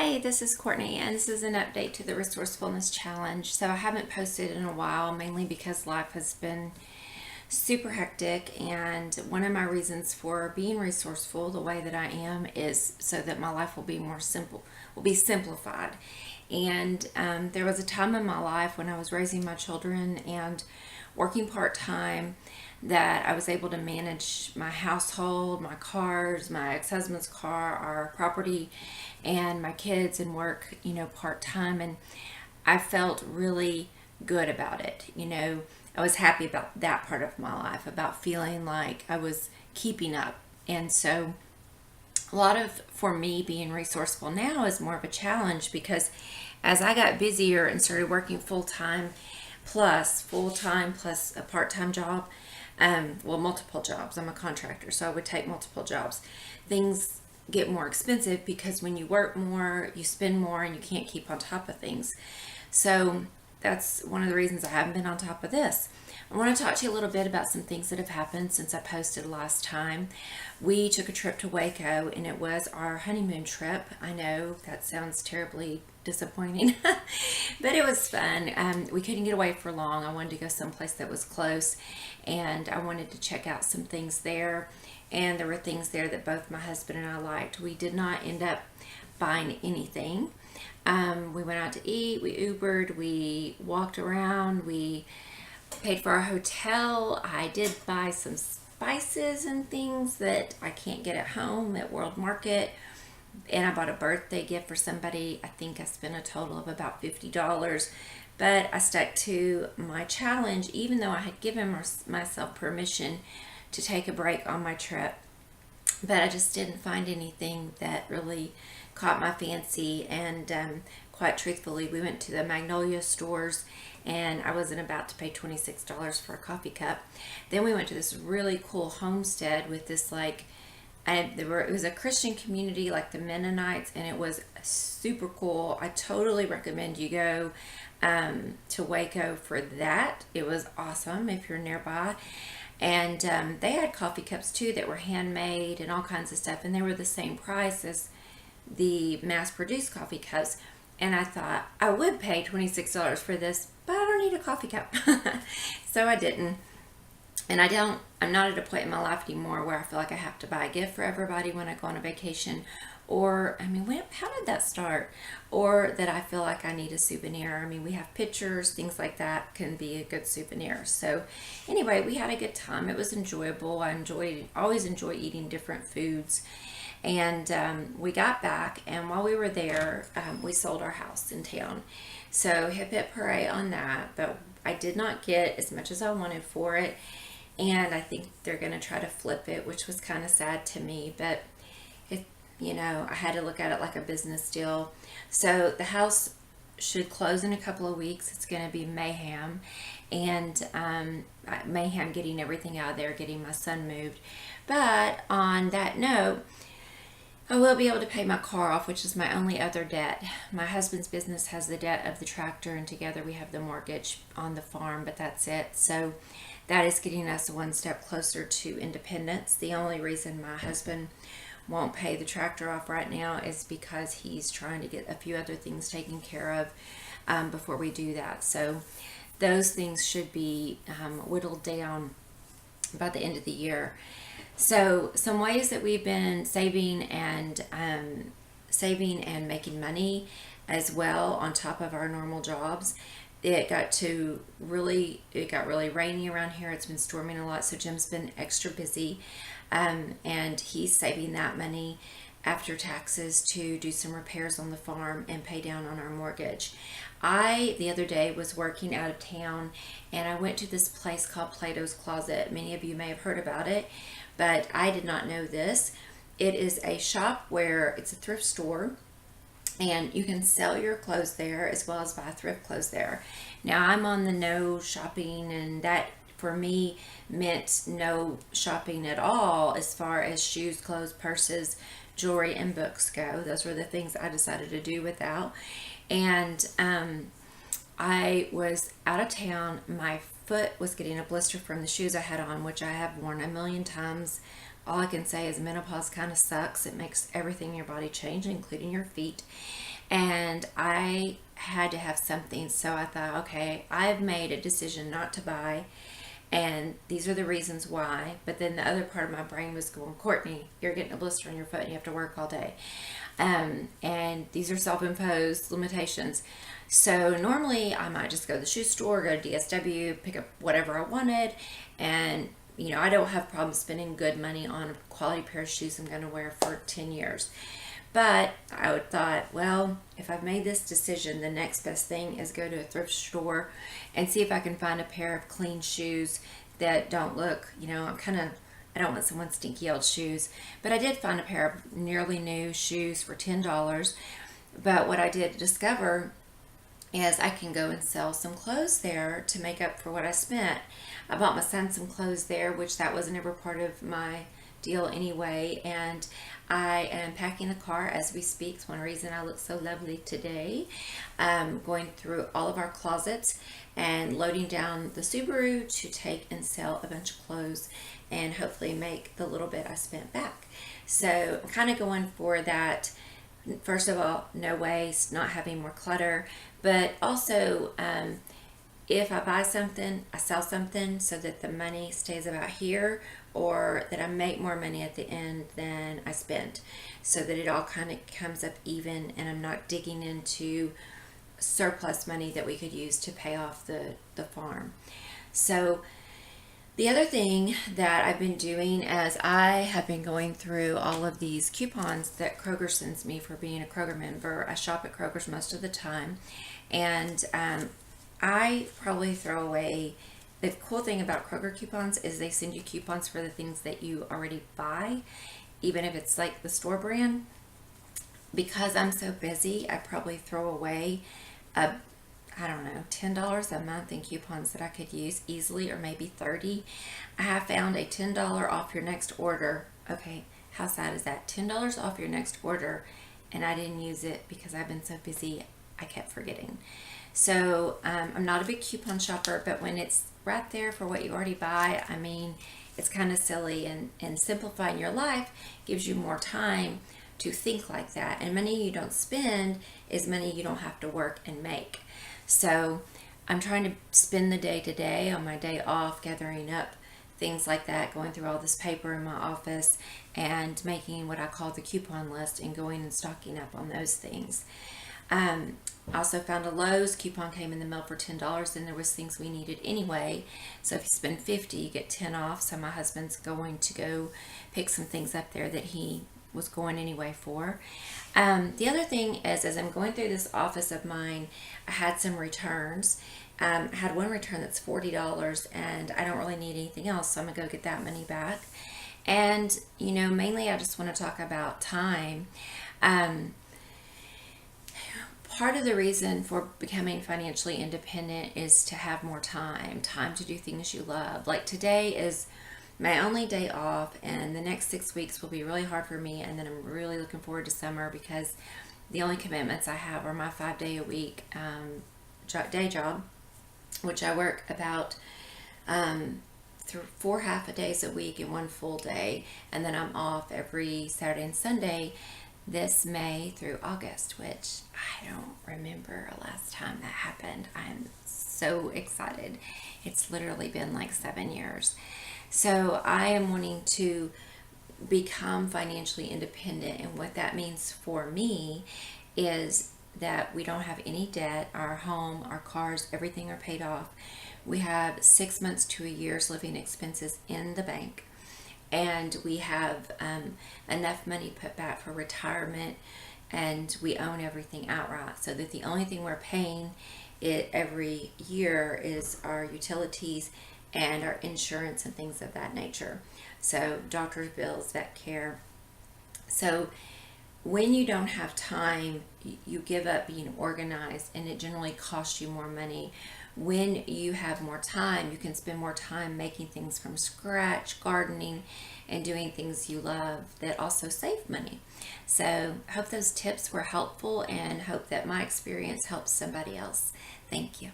Hi, this is Courtney, and this is an update to the Resourcefulness Challenge. So, I haven't posted in a while, mainly because life has been super hectic. And one of my reasons for being resourceful the way that I am is so that my life will be more simple, will be simplified. And there was a time in my life when I was raising my children and working part time that I was able to manage my household, my cars, my ex husband's car, our property, and my kids and work, part time. And I felt really good about it. I was happy about that part of my life, about feeling like I was keeping up. And so, a lot of for me being resourceful now is more of a challenge because as I got busier and started working full time plus a part time job, multiple jobs. I'm a contractor, so I would take multiple jobs. Things get more expensive because when you work more, you spend more, and you can't keep on top of things. So that's one of the reasons I haven't been on top of this. I want to talk to you a little bit about some things that have happened since I posted last time. We took a trip to Waco, and it was our honeymoon trip. I know that sounds terribly disappointing, but it was fun. We couldn't get away for long. I wanted to go someplace that was close, and I wanted to check out some things there. And there were things there that both my husband and I liked. We did not end up buying anything. We went out to eat, we Ubered, we walked around, we paid for our hotel. I did buy some spices and things that I can't get at home at World Market. And I bought a birthday gift for somebody. I think I spent a total of about $50. But I stuck to my challenge, even though I had given myself permission to take a break on my trip. But I just didn't find anything that really caught my fancy. And quite truthfully, we went to the Magnolia stores, and I wasn't about to pay $26 for a coffee cup. Then we went to this really cool homestead with this it was a Christian community like the Mennonites, and it was super cool. I totally recommend you go to Waco for that. It was awesome if you're nearby. And they had coffee cups too that were handmade and all kinds of stuff, and they were the same price as the mass-produced coffee cups. And I thought I would pay $26 for this, but I don't need a coffee cup. So I didn't. And I'm not at a point in my life anymore where I feel like I have to buy a gift for everybody when I go on a vacation. Or, how did that start? Or that I feel like I need a souvenir. We have pictures, things like that can be a good souvenir. So anyway, we had a good time. It was enjoyable. Always enjoy eating different foods. And we got back, and while we were there, we sold our house in town. So hip hip hooray on that. But I did not get as much as I wanted for it. And I think they're going to try to flip it, which was kind of sad to me. But I had to look at it like a business deal. So the house should close in a couple of weeks. It's going to be mayhem. And mayhem getting everything out of there, getting my son moved. But on that note, I will be able to pay my car off, which is my only other debt. My husband's business has the debt of the tractor, and together we have the mortgage on the farm, but that's it. So that is getting us one step closer to independence. The only reason my husband won't pay the tractor off right now is because he's trying to get a few other things taken care of before we do that. So those things should be whittled down by the end of the year. So some ways that we've been saving and making money as well on top of our normal jobs. It got really rainy around here. It's been storming a lot, so Jim's been extra busy, and he's saving that money after taxes to do some repairs on the farm and pay down on our mortgage. The other day, was working out of town, and I went to this place called Plato's Closet. Many of you may have heard about it, but I did not know this. It is a shop where it's a thrift store, and you can sell your clothes there as well as buy thrift clothes there. Now, I'm on the no shopping, and that for me meant no shopping at all as far as shoes, clothes, purses, jewelry, and books go. Those were the things I decided to do without. And I was out of town. My foot was getting a blister from the shoes I had on, which I have worn a million times. All I can say is menopause kind of sucks. It makes everything in your body change, including your feet. and I had to have something. So I thought, okay, I've made a decision not to buy, and these are the reasons why. But then the other part of my brain was going, Courtney, you're getting a blister on your foot and you have to work all day. And these are self-imposed limitations. So normally I might just go to the shoe store, go to DSW, pick up whatever I wanted, and I don't have problems spending good money on a quality pair of shoes I'm going to wear for 10 years. But I would thought, well, if I've made this decision, the next best thing is go to a thrift store and see if I can find a pair of clean shoes that don't look, I don't want someone's stinky old shoes. But I did find a pair of nearly new shoes for $10. But what I did discover is I can go and sell some clothes there to make up for what I spent. I bought my son some clothes there, which that wasn't ever part of my deal anyway, and I am packing the car as we speak. It's one reason I look so lovely today. Going through all of our closets and loading down the Subaru to take and sell a bunch of clothes and hopefully make the little bit I spent back. So I'm kind of going for that. First of all, no waste, not having more clutter, but also if I buy something, I sell something so that the money stays about here, or that I make more money at the end than I spent, so that it all kind of comes up even and I'm not digging into surplus money that we could use to pay off the farm. So the other thing that I've been doing is I have been going through all of these coupons that Kroger sends me for being a Kroger member. I shop at Kroger's most of the time, and I probably throw away. The cool thing about Kroger coupons is they send you coupons for the things that you already buy, even if it's like the store brand. Because I'm so busy, I probably throw away $10 a month in coupons that I could use easily, or maybe 30. I have found a $10 off your next order. Okay, how sad is that? $10 off your next order, and I didn't use it because I've been so busy, I kept forgetting. So I'm not a big coupon shopper, but when it's right there for what you already buy, I mean, it's kind of silly, and simplifying your life gives you more time to think like that. And money you don't spend is money you don't have to work and make. So I'm trying to spend the day to day on my day off, gathering up things like that, going through all this paper in my office and making what I call the coupon list and going and stocking up on those things. I also found a Lowe's coupon came in the mail for $10, and there was things we needed anyway. So if you spend $50, you get 10 off. So my husband's going to go pick some things up there that he was going anyway for. The other thing is, as I'm going through this office of mine, I had some returns. I had one return that's $40, and I don't really need anything else, so I'm gonna go get that money back. And mainly I just want to talk about time. Part of the reason for becoming financially independent is to have more time to do things you love. Like today is my only day off, and the next 6 weeks will be really hard for me, and then I'm really looking forward to summer because the only commitments I have are my 5-day-a-week day job, which I work about 4 half-a-days a week and 1 full day, and then I'm off every Saturday and Sunday this May through August, which I don't remember the last time that happened. I'm so excited. It's literally been like 7 years. So I am wanting to become financially independent, and what that means for me is that we don't have any debt. Our home, our cars, everything are paid off. We have 6 months to a year's living expenses in the bank, and we have enough money put back for retirement, and we own everything outright, so that the only thing we're paying it every year is our utilities and our insurance and things of that nature. So doctor's bills, vet care. So when you don't have time, you give up being organized, and it generally costs you more money. When you have more time, you can spend more time making things from scratch, gardening, and doing things you love that also save money. So I hope those tips were helpful, and hope that my experience helps somebody else. Thank you.